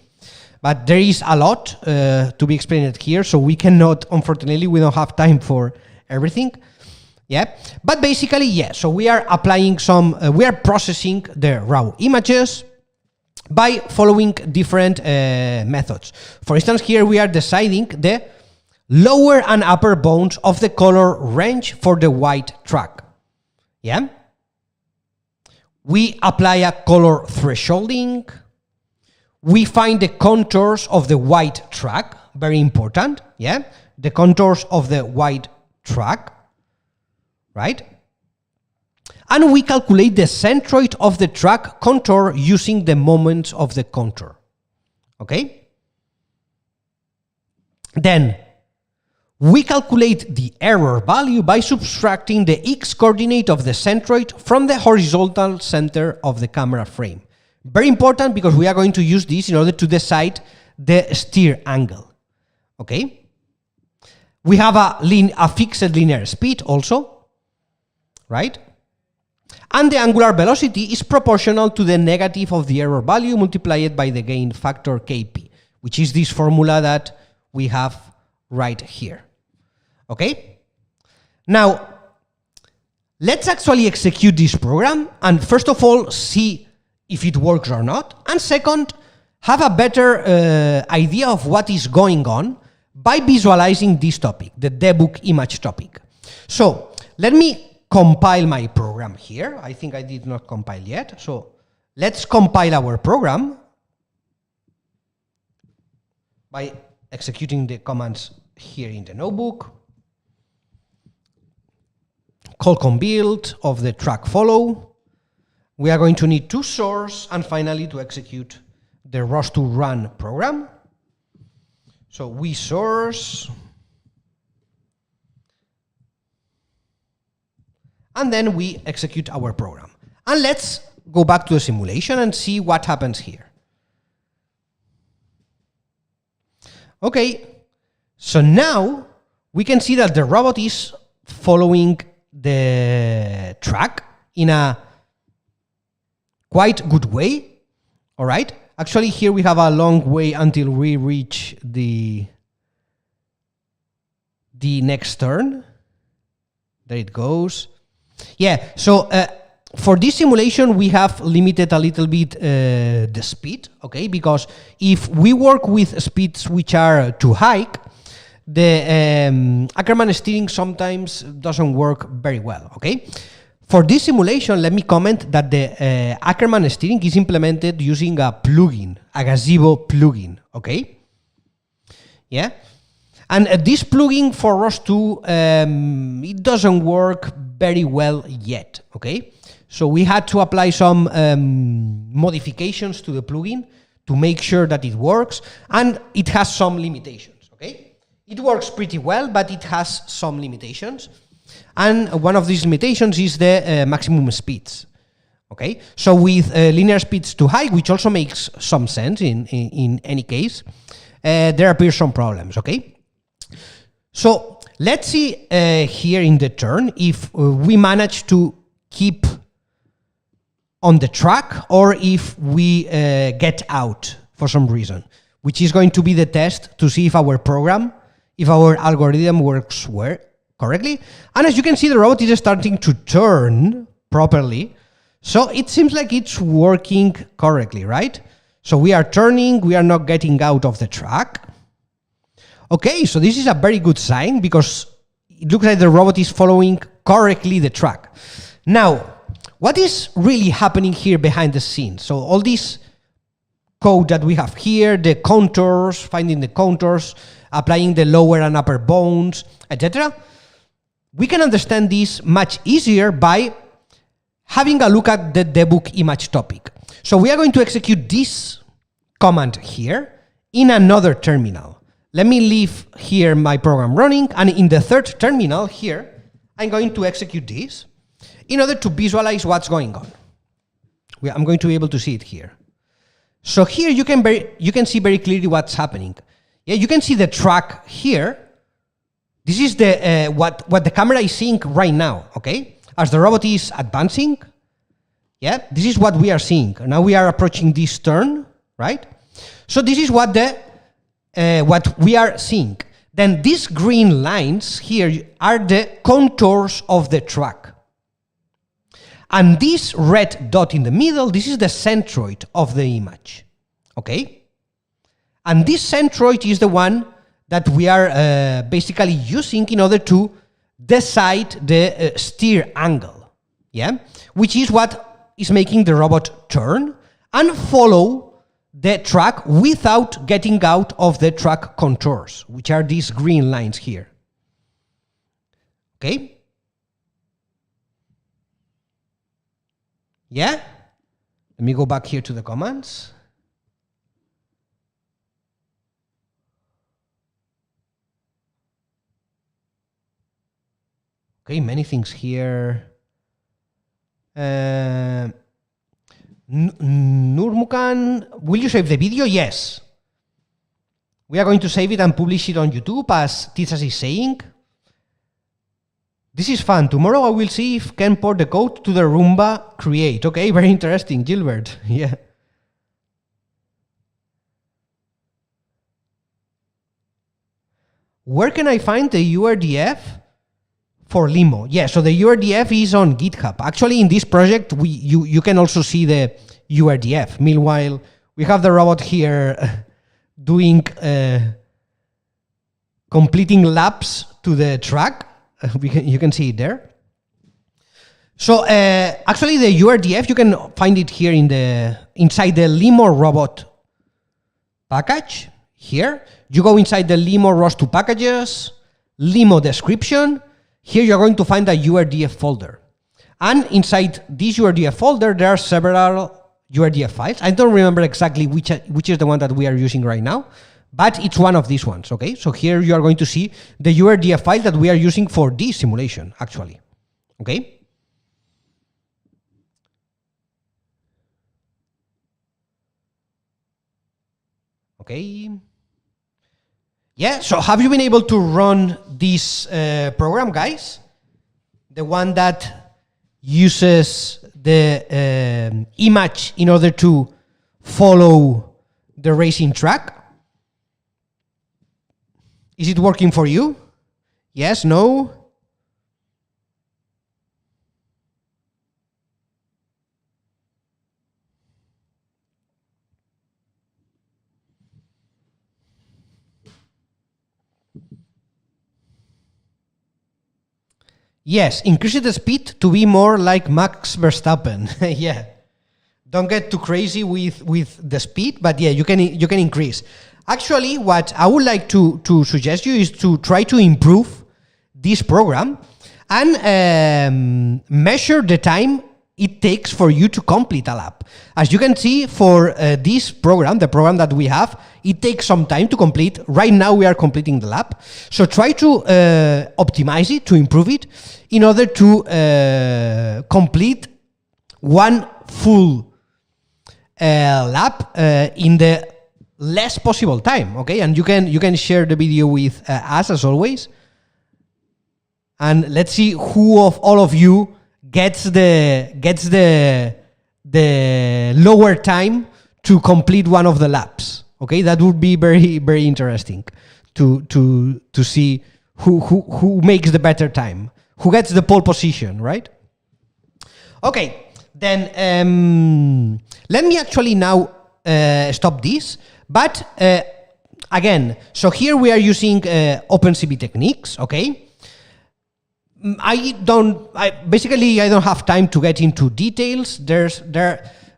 But there is a lot to be explained here, so we cannot, unfortunately, we don't have time for everything, yeah? But basically, yeah, so we are applying some, we are processing the raw images by following different methods. For instance, here we are deciding the lower and upper bounds of the color range for the white track, yeah? We apply a color thresholding. We find the contours of the white track, very important, yeah? The contours of the white track, right? And we calculate the centroid of the track contour using the moments of the contour, okay? Then we calculate the error value by subtracting the x-coordinate of the centroid from the horizontal center of the camera frame. Very important, because we are going to use this in order to decide the steer angle, okay? We have a fixed linear speed also, right? And the angular velocity is proportional to the negative of the error value multiplied by the gain factor Kp, which is this formula that we have right here. Okay? Now, let's actually execute this program and first of all see if it works or not, and second, have a better idea of what is going on by visualizing this topic, the debug image topic. So, let me compile my program here. I think I did not compile yet. So, let's compile our program by executing the commands here in the notebook. Call build of the track follow. We are going to need to source and finally to execute the ROS2 run program. So we source and then we execute our program. And let's go back to the simulation and see what happens here. Okay, so now we can see that the robot is following the track in a quite good way, all right? Actually, here we have a long way until we reach the next turn. There it goes. Yeah, so for this simulation, we have limited a little bit the speed, okay? Because if we work with speeds which are too high, the Ackermann steering sometimes doesn't work very well, okay? For this simulation, let me comment that the Ackermann steering is implemented using a plugin, a Gazebo plugin, okay? Yeah? And this plugin for ROS2, it doesn't work very well yet, okay? So we had to apply some modifications to the plugin to make sure that it works, and it has some limitations, okay? It works pretty well, but it has some limitations. And one of these limitations is the maximum speeds, okay? So with linear speeds too high, which also makes some sense in any case, there appear some problems, okay? So let's see here in the turn if we manage to keep on the track or if we get out for some reason, which is going to be the test to see if our program, if our algorithm works correctly. And as you can see, the robot is starting to turn properly. So it seems like it's working correctly, right? So we are turning, we are not getting out of the track. Okay, so this is a very good sign because it looks like the robot is following correctly the track. Now, what is really happening here behind the scenes? So all this code that we have here, the contours, finding the contours, applying the lower and upper bounds, etc. We can understand this much easier by having a look at the debug image topic. So we are going to execute this command here in another terminal. Let me leave here my program running, and in the third terminal here, I'm going to execute this in order to visualize what's going on. I'm going to be able to see it here. So here you can see very clearly what's happening. Yeah, you can see the track here. This is the what the camera is seeing right now, okay? As the robot is advancing, yeah, this is what we are seeing. Now we are approaching this turn, right? So this is what we are seeing. Then these green lines here are the contours of the track. And this red dot in the middle, this is the centroid of the image, okay? And this centroid is the one that we are basically using in order to decide the steer angle, yeah? Which is what is making the robot turn and follow the track without getting out of the track contours, which are these green lines here, okay? Yeah? Let me go back here to the commands. Okay, many things here. Nurmukan, will you save the video? Yes. We are going to save it and publish it on YouTube, as Tizas is saying. This is fun. Tomorrow I will see if can port the code to the Roomba create. Okay, very interesting, Gilbert. Yeah. Where can I find the URDF for LIMO? Yeah, so the URDF is on GitHub. Actually, in this project, you can also see the URDF. Meanwhile, we have the robot here doing completing laps to the track. You can see it there. So actually, the URDF, you can find it here inside the LIMO robot package. Here, you go inside the LIMO ROS2 packages, LIMO description. Here you're going to find a URDF folder. And inside this URDF folder, there are several URDF files. I don't remember exactly which is the one that we are using right now, but it's one of these ones, okay? So here you are going to see the URDF file that we are using for this simulation, actually, okay? Okay. Yeah, so have you been able to run this program, guys? The one that uses the image in order to follow the racing track? Is it working for you? Yes, no? Yes, increase the speed to be more like Max Verstappen. Yeah, don't get too crazy with the speed, but yeah, you can increase. Actually, what I would like to suggest you is to try to improve this program and measure the time it takes for you to complete a lap. As you can see, for this program, the program that we have, it takes some time to complete. Right now we are completing the lap. So try to optimize it, to improve it, in order to complete one full lap in the less possible time, okay? And you can share the video with us as always. And let's see who of all of you gets the lower time to complete one of the laps. Okay, that would be very, very interesting to see who makes the better time, who gets the pole position, right? Okay, then let me actually now stop this. But again, so here we are using OpenCV techniques, okay? I don't have time to get into details.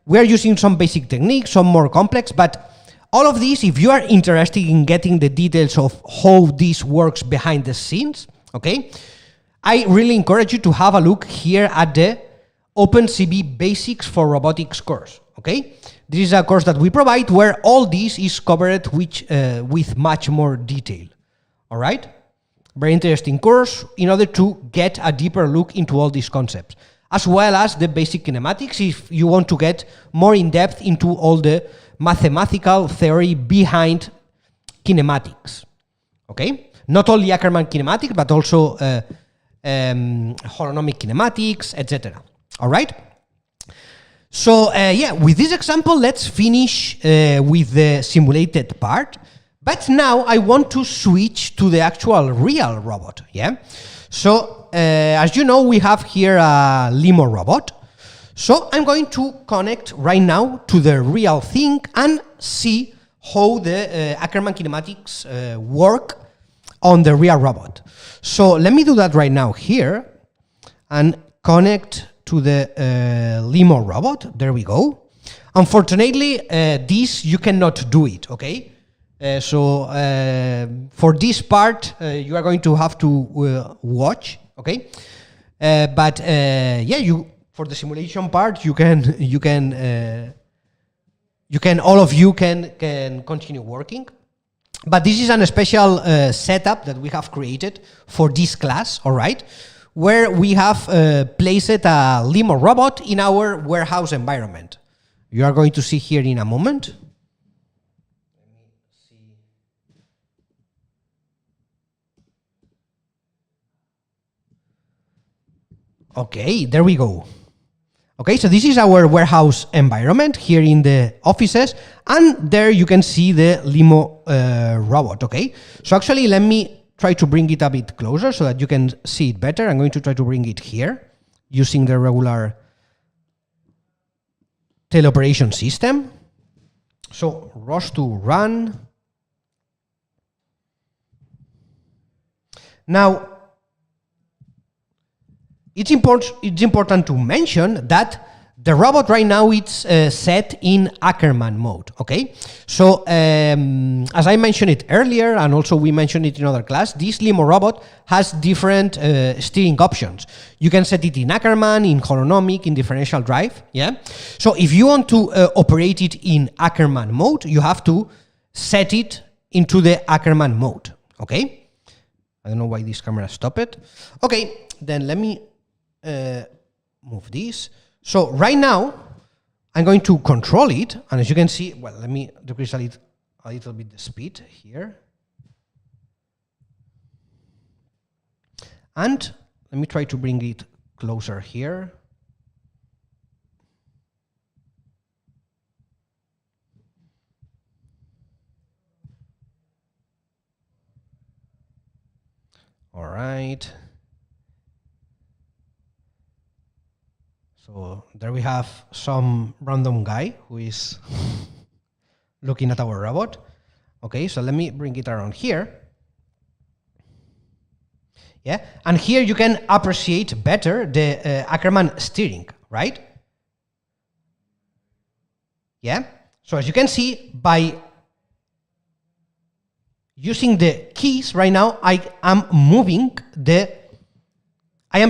We are using some basic techniques, some more complex, but all of these, if you are interested in getting the details of how this works behind the scenes, okay, I really encourage you to have a look here at the OpenCV Basics for Robotics course, okay? This is a course that we provide where all this is covered with much more detail, all right? Very interesting course in order to get a deeper look into all these concepts, as well as the basic kinematics if you want to get more in depth into all the mathematical theory behind kinematics, okay? Not only Ackermann kinematics, but also holonomic kinematics, etc. All right? So yeah, with this example, let's finish with the simulated part. But now I want to switch to the actual real robot, yeah? So, as you know, we have here a LIMO robot. So I'm going to connect right now to the real thing and see how the Ackermann kinematics work on the real robot. So let me do that right now here and connect to the LIMO robot. There we go. Unfortunately, this you cannot do it, okay? So for this part, you are going to have to watch, okay? But yeah, for the simulation part, all of you can continue working. But this is a special setup that we have created for this class, all right, where we have placed a LIMO robot in our warehouse environment. You are going to see here in a moment. Okay, there we go. Okay, so this is our warehouse environment here in the offices, and there you can see the LIMO robot, okay? So actually, let me try to bring it a bit closer so that you can see it better. I'm going to try to bring it here using the regular teleoperation system. So ROS2 run. Now, it's important to mention that the robot right now is set in Ackermann mode, okay? So, as I mentioned it earlier, and also we mentioned it in other class, this LIMO robot has different steering options. You can set it in Ackermann, in holonomic, in differential drive, yeah? So if you want to operate it in Ackermann mode, you have to set it into the Ackermann mode, okay? I don't know why this camera stopped it. Okay, then let me move this. So right now, I'm going to control it, and as you can see, well, let me decrease a little bit the speed here. And let me try to bring it closer here. All right. So there we have some random guy who is looking at our robot. Okay, so let me bring it around here. Yeah, and here you can appreciate better the Ackermann steering, right? Yeah, so as you can see, by using the keys right now, I am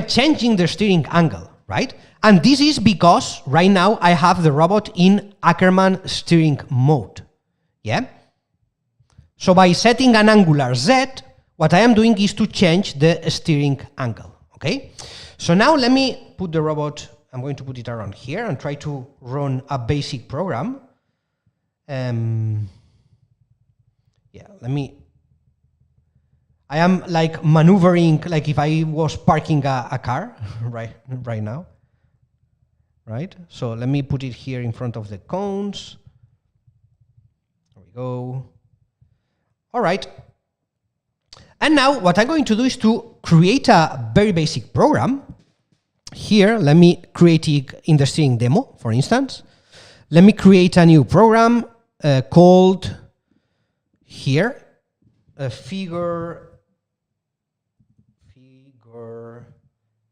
changing the steering angle, right? And this is because right now I have the robot in Ackermann steering mode, yeah? So by setting an angular Z, what I am doing is to change the steering angle, okay? So now let me put the robot, I'm going to put it around here and try to run a basic program. Yeah, I am like maneuvering, like if I was parking a car right now. Right, so let me put it here in front of the cones. There we go. All right. And now what I'm going to do is to create a very basic program. Here, let me create it in the steering demo, for instance. Let me create a new program called here, figure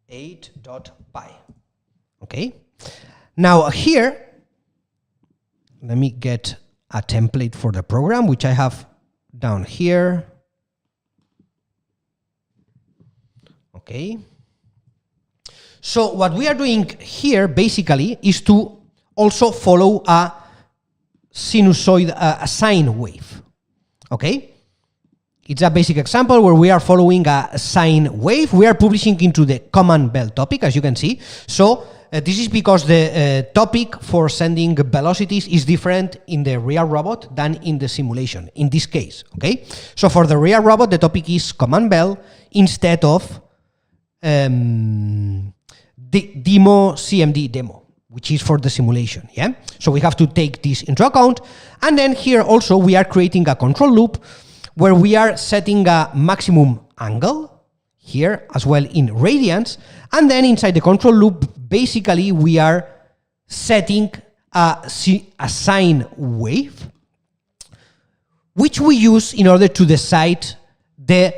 8.py. Okay. Now here, let me get a template for the program, which I have down here. Okay. So what we are doing here basically is to also follow a sinusoid, a sine wave. Okay. It's a basic example where we are following a sine wave. We are publishing into the command belt topic, as you can see. So this is because the topic for sending velocities is different in the real robot than in the simulation, in this case, okay? So for the real robot, the topic is command bell instead of the demo CMD demo, which is for the simulation, yeah? So we have to take this into account. And then here also we are creating a control loop where we are setting a maximum angle here as well in radians, and then inside the control loop, basically we are setting a sine wave, which we use in order to decide the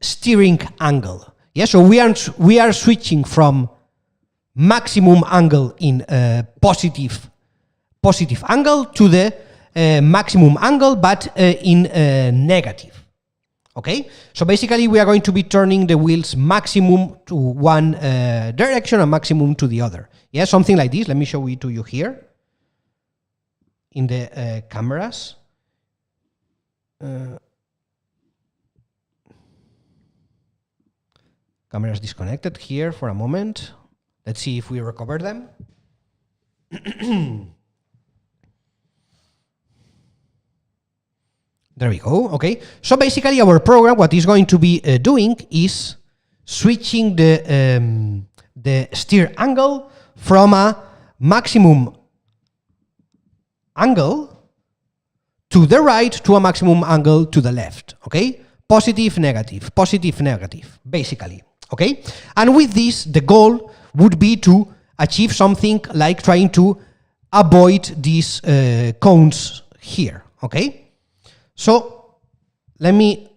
steering angle. Yeah, so we are switching from maximum angle in positive angle to the maximum angle, but in negative. Okay, so basically we are going to be turning the wheels maximum to one direction and maximum to the other. Yeah, something like this. Let me show it to you here in the cameras. Cameras disconnected here for a moment. Let's see if we recover them. There we go. Okay, so basically our program, what is going to be doing is switching the steer angle from a maximum angle to the right to a maximum angle to the left. Okay, positive, negative, basically. Okay, and with this, the goal would be to achieve something like trying to avoid these cones here. Okay. So let me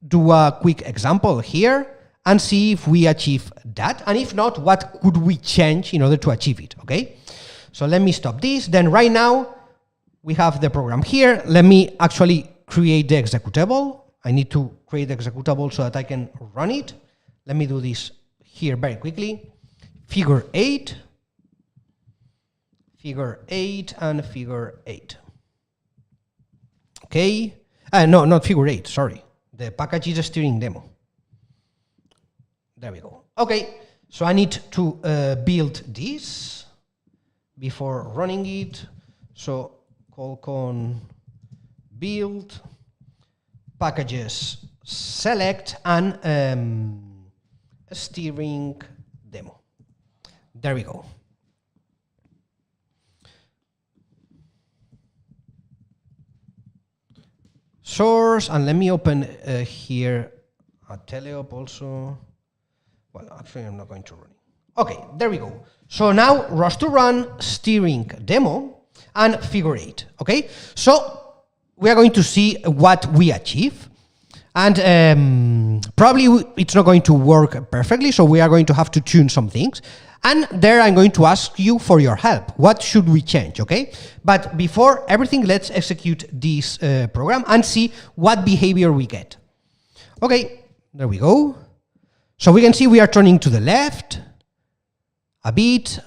do a quick example here and see if we achieve that. And if not, what could we change in order to achieve it, okay? So let me stop this. Then right now, we have the program here. Let me actually create the executable. I need to create the executable so that I can run it. Let me do this here very quickly. Figure 8, and figure 8. Okay. No, not figure 8, sorry. The package is a steering demo. There we go. Okay, so I need to build this before running it. So colcon build, packages select, and steering demo. There we go. Source, and let me open here a teleop also. Well, actually, I'm not going to run it. Okay, there we go. So now ROS2 run, steering demo, and figure 8. Okay, so we are going to see what we achieve, and probably it's not going to work perfectly. So we are going to have to tune some things. And there I'm going to ask you for your help. What should we change, okay? But before everything, let's execute this program and see what behavior we get. Okay, there we go. So we can see we are turning to the left a bit.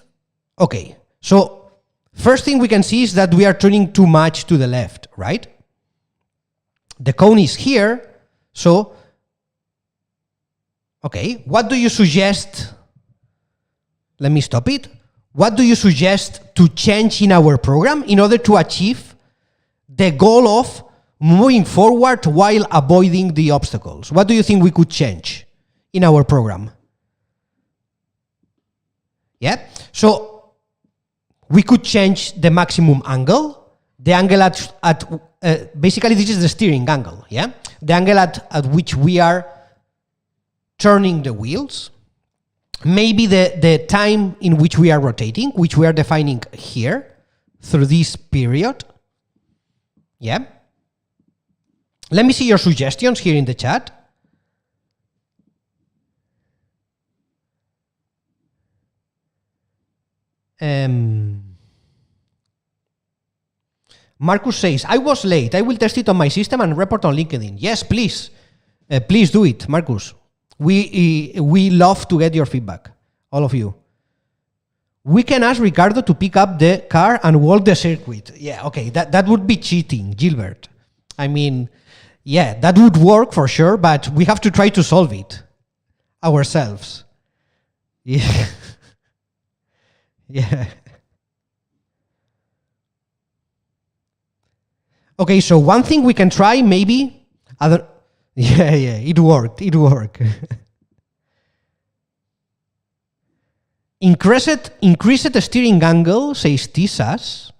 Okay, so first thing we can see is that we are turning too much to the left, right? The cone is here, so, okay, what do you suggest? Let me stop it. What do you suggest to change in our program in order to achieve the goal of moving forward while avoiding the obstacles? What do you think we could change in our program? Yeah, so we could change the maximum angle, the angle at basically this is the steering angle, yeah? The angle at which we are turning the wheels. Maybe the time in which we are rotating, which we are defining here through this period. Yeah. Let me see your suggestions here in the chat. Marcus says, I was late. I will test it on my system and report on LinkedIn. Yes, please. Please do it, Marcus. We love to get your feedback, all of you. We can ask Ricardo to pick up the car and walk the circuit. Yeah, okay, that would be cheating, Gilbert. I mean, yeah, that would work for sure, but we have to try to solve it ourselves. Yeah. Yeah. Okay, so one thing we can try, maybe, yeah, it worked. Increase the steering angle, says Tisas.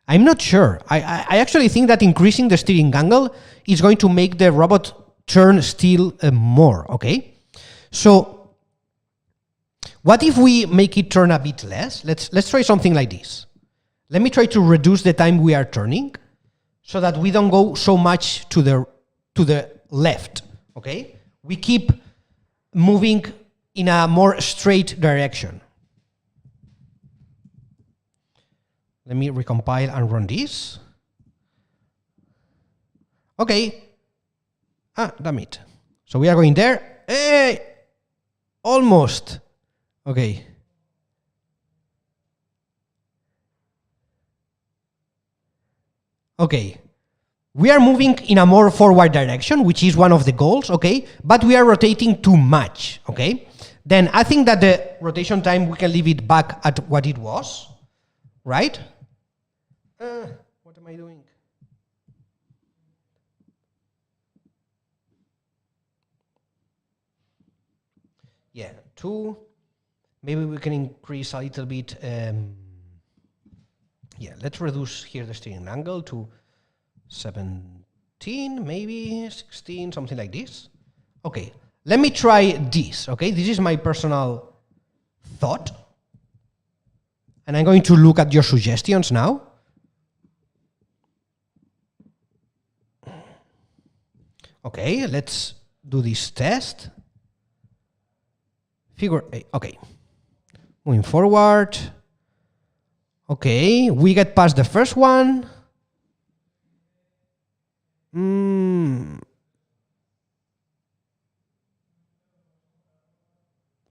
I'm not sure. I actually think that increasing the steering angle is going to make the robot turn still more, okay? So what if we make it turn a bit less? Let's try something like this. Let me try to reduce the time we are turning so that we don't go so much to the left, okay? We keep moving in a more straight direction. Let me recompile and run this. Okay. Ah, damn it. So we are going there. Hey! Almost. Okay. Okay. We are moving in a more forward direction, which is one of the goals, okay? But we are rotating too much, okay? Then I think that the rotation time, we can leave it back at what it was, right? What am I doing? Yeah, 2. Maybe we can increase a little bit. Yeah, let's reduce here the steering angle to 17, maybe 16, something like this. Okay, let me try this, okay? This is my personal thought. And I'm going to look at your suggestions now. Okay, let's do this test. Figure 8, okay. Moving forward. Okay, we get past the first one.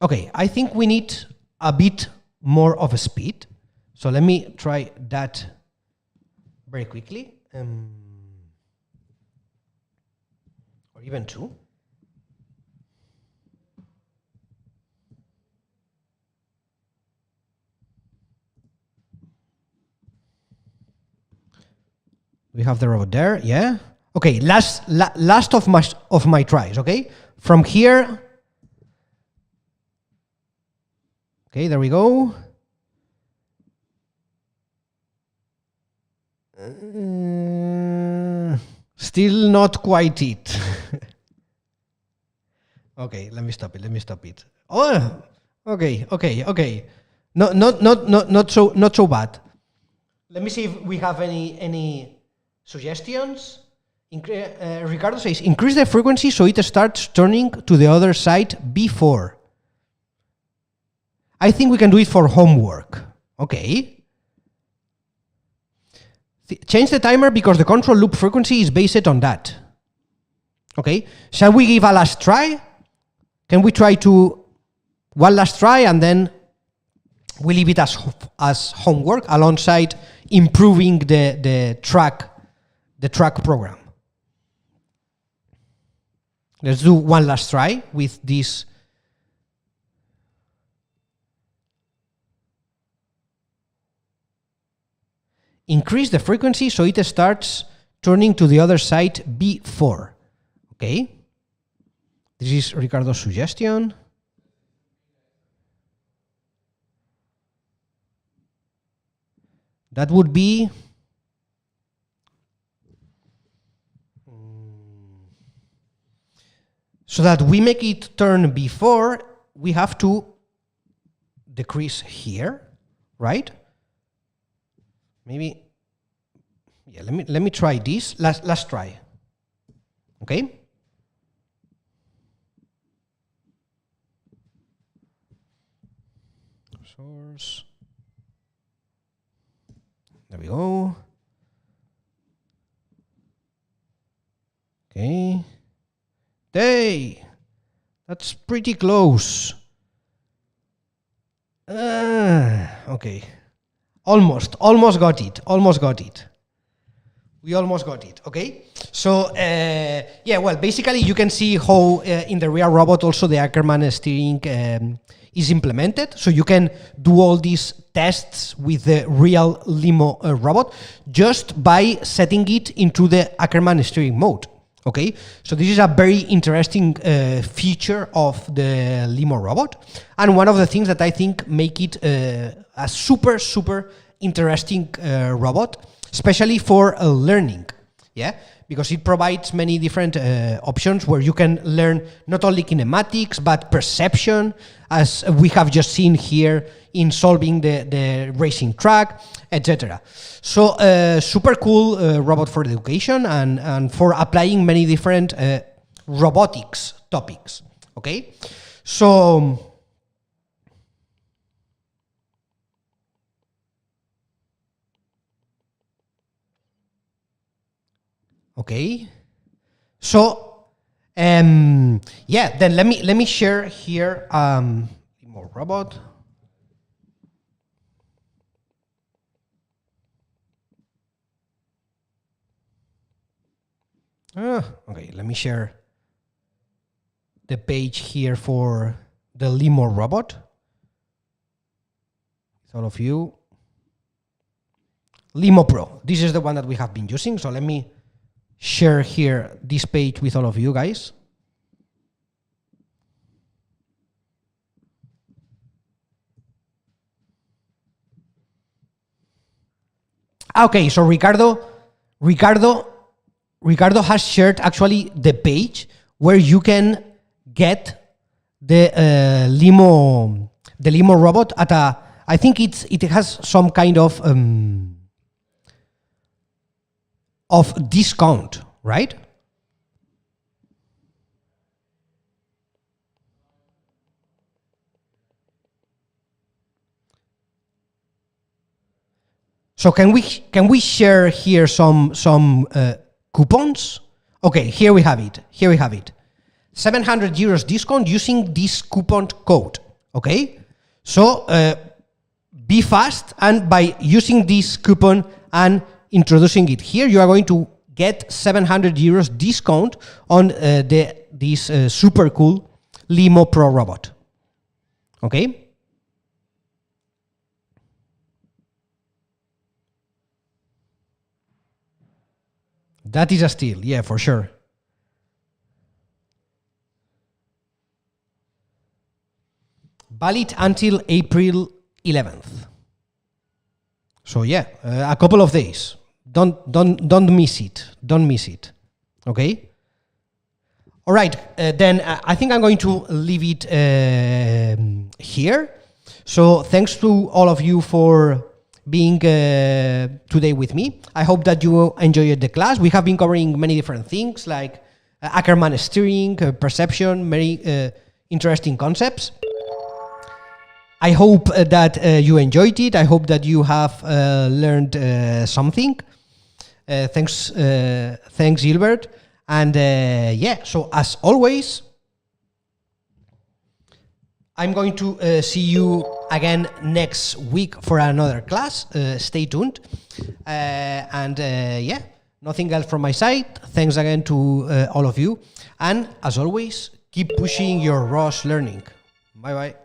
Okay, I think we need a bit more of a speed. So let me try that very quickly. Or even 2. We have the robot there, yeah. Okay, last of my tries, okay? From here. Okay, there we go. Still not quite it. Okay, let me stop it. Oh, okay. Not so bad. Let me see if we have any suggestions. Ricardo says, increase the frequency so it starts turning to the other side before. I think we can do it for homework. Okay. Change the timer because the control loop frequency is based on that. Okay. Shall we give a last try? Can we try to one last try and then we leave it as homework alongside improving the track program? Let's do one last try with this. Increase the frequency so it starts turning to the other side before. Okay. This is Ricardo's suggestion. That would be so that we make it turn before, we have to decrease here, right? Maybe, yeah, let me try this. Last try. Okay? Source. There we go. Okay. Hey, that's pretty close. Okay. Almost got it. We almost got it, okay? So, yeah, well, basically you can see how in the real robot also the Ackermann steering is implemented. So you can do all these tests with the real LIMO robot just by setting it into the Ackermann steering mode, okay? So this is a very interesting feature of the LIMO robot. And one of the things that I think make it a super interesting robot, especially for learning, yeah, because it provides many different options where you can learn not only kinematics but perception, as we have just seen here in solving the racing track, etc. So super cool robot for education and for applying many different robotics topics. Okay, so. Okay. So, yeah, then let me share here LIMO robot. Okay, let me share the page here for the LIMO robot with all of you. LIMO Pro, this is the one that we have been using, so let me share here this page with all of you guys. Okay, so Ricardo has shared actually the page where you can get the LIMO robot at a, I think it has some kind of discount, right? So can we share here some coupons? Okay, here we have it. 700 euros discount using this coupon code. Okay, so be fast, and by using this coupon and introducing it here, you are going to get 700 euros discount on this super cool LIMO Pro robot. Okay. That is a steal, yeah, for sure. Valid until April 11th. So yeah, a couple of days. Don't miss it. Don't miss it. Okay. All right. Then I think I'm going to leave it here. So thanks to all of you for being today with me. I hope that you enjoyed the class. We have been covering many different things like Ackermann steering, perception, many interesting concepts. I hope that you enjoyed it. I hope that you have learned something. Thanks, Gilbert. And yeah, so as always, I'm going to see you again next week for another class. Stay tuned. And yeah, nothing else from my side. Thanks again to all of you. And as always, keep pushing your ROS learning. Bye-bye.